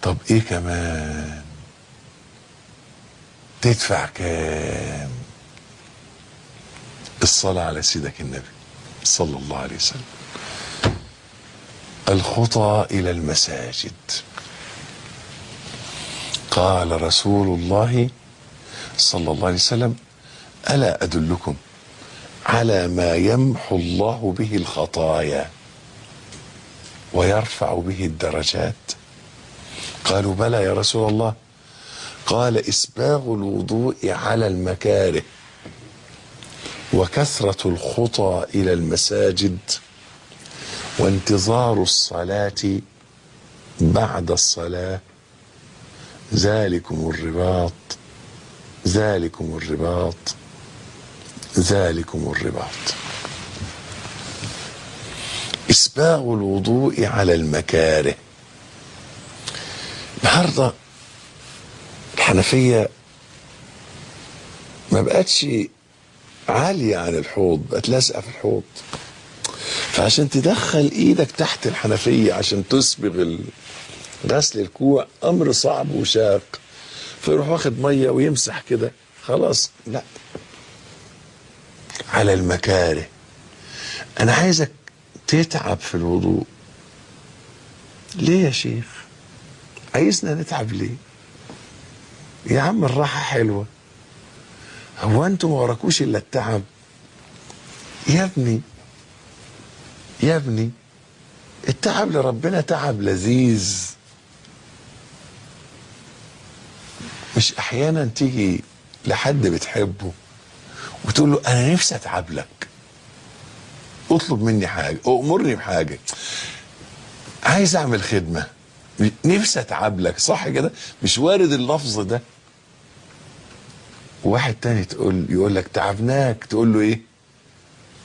طب ايه كمان؟ تدفع كام؟ الصلاة على سيدك النبي صلى الله عليه وسلم. الخطى إلى المساجد. قال رسول الله صلى الله عليه وسلم: ألا أدلكم على ما يمحو الله به الخطايا ويرفع به الدرجات؟ قالوا: بلى يا رسول الله. قال: إسباغ الوضوء على المكاره وكثرة الخطى إلى المساجد وانتظار الصلاة بعد الصلاة، ذلكم الرباط ذلكم الرباط ذلكم الرباط. إسباغ الوضوء على المكاره. النهارده الحنفية ما بقتش عالية عن الحوض، بقت لازقة في الحوض، فعشان تدخل ايدك تحت الحنفية عشان تسبغ غسل الكوع امر صعب وشاق، فيروح واخد مية ويمسح كده خلاص. لا، على المكاره. انا عايزك تتعب في الوضوء. ليه يا شيخ؟ عايزنا نتعب ليه؟ يا عم الراحة حلوة، هو انتوا ما وراكوش الا التعب؟ يا ابني يا ابني، التعب لربنا تعب لذيذ. مش احيانا تيجي لحد بتحبه وتقول له انا نفسي اتعب لك، اطلب مني حاجة، امرني بحاجة، عايز اعمل خدمة، نفسي اتعب لك، صح كده؟ مش وارد اللفظ ده؟ واحد تاني يقول لك تعبناك، تقول له ايه؟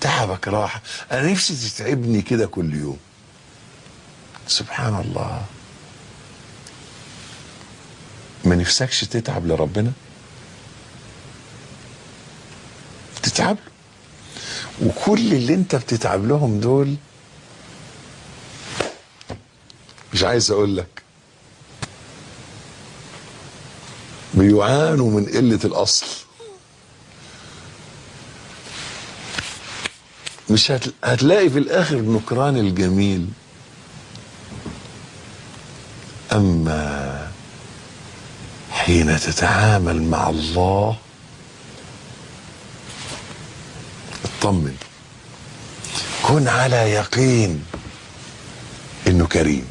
تعبك راحة، انا نفسي تتعبني كده كل يوم. سبحان الله. ما نفسكش تتعب لربنا؟ تتعب له. وكل اللي انت بتتعب لهم دول، مش عايز اقول لك، بيعانوا من قلة الاصل. مش هتلاقي في الاخر نكران الجميل. اما حين تتعامل مع الله اطمن، كن على يقين انه كريم،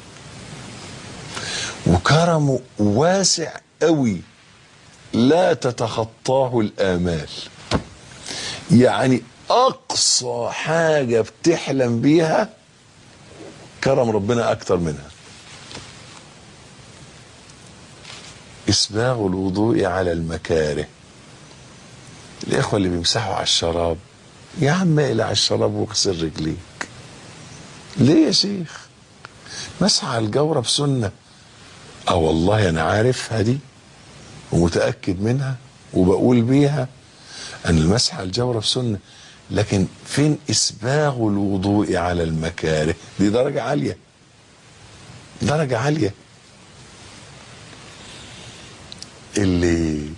وكرمه واسع قوي لا تتخطاه الآمال. يعني اقصى حاجة بتحلم بيها كرم ربنا اكتر منها. اسباغ الوضوء على المكاره. الاخوة اللي بيمسحوا على الشراب، يا عم اقلع الشراب واغسل رجليك. ليه يا شيخ؟ مسح على الجورب سنة. والله انا عارفها دي ومتأكد منها وبقول بيها ان المسح على الجورب سنة، لكن فين اسباغ الوضوء على المكاره؟ دي درجة عالية، درجة عالية. اللي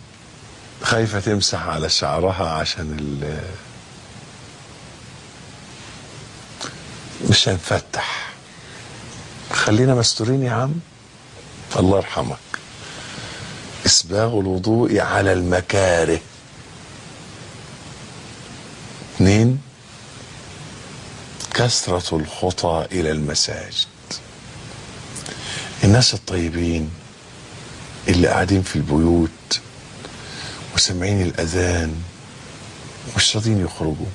خايفة تمسح على شعرها عشان مش هنفتح، خلينا مستورين يا عم، الله يرحمك. اسباغ الوضوء على المكاره. 2، كثرة الخطى إلى المساجد. الناس الطيبين اللي قاعدين في البيوت وسامعين الأذان مش راضين يخرجوا،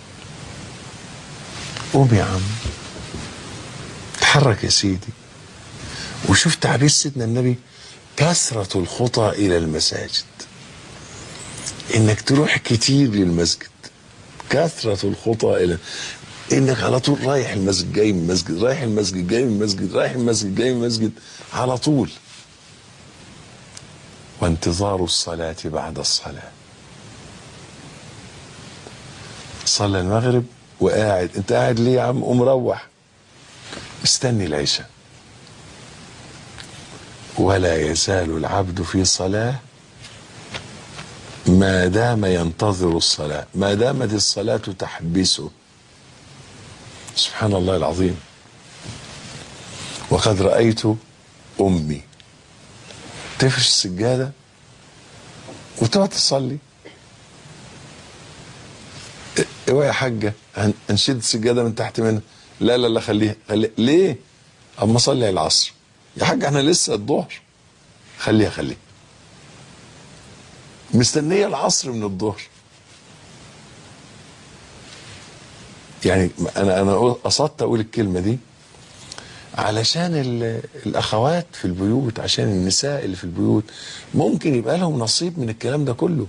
قوم يا عم، اتحرك يا سيدي. وشوف تعبير سيدنا النبي: كثرة الخطى إلى المساجد، إنك تروح كتير للمسجد. كثرة الخطى إلى إنك على طول رايح المسجد جاي من المسجد، رايح المسجد جاي من المسجد، رايح المسجد جاي من المسجد على طول. وانتظار الصلاة بعد الصلاة. صلى المغرب وقاعد، انت قاعد ليه يا عم؟ قوم روح، استني العشاء. ولا يزال العبد في صلاة ما دام ينتظر الصلاة، ما دامت الصلاة تحبسه. سبحان الله العظيم. وقد رأيت أمي تفرش السجادة وتقعد تصلي. اوعى يا حاجة هنشد السجادة من تحت منها. لا لا لا خليها. ليه؟ اما اصلي العصر يا حاجة، احنا لسه الظهر. خليها مستنية العصر من الظهر. يعني انا قصدت اقول الكلمة دي علشان الاخوات في البيوت، عشان النساء اللي في البيوت ممكن يبقى لهم نصيب من الكلام ده كله،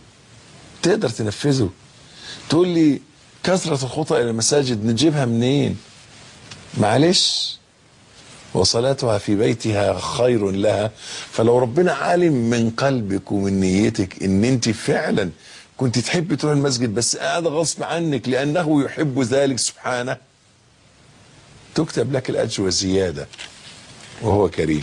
تقدر تنفذه. تقول لي كثرة الخطى الى المساجد نجيبها منين؟ معلش، وصلاتها في بيتها خير لها. فلو ربنا عالم من قلبك ومن نيتك ان انت فعلا كنت تحب تروح المسجد بس قاعده غصب عنك لانه يحب ذلك سبحانه، تكتب لك الاجر وزياده وهو كريم.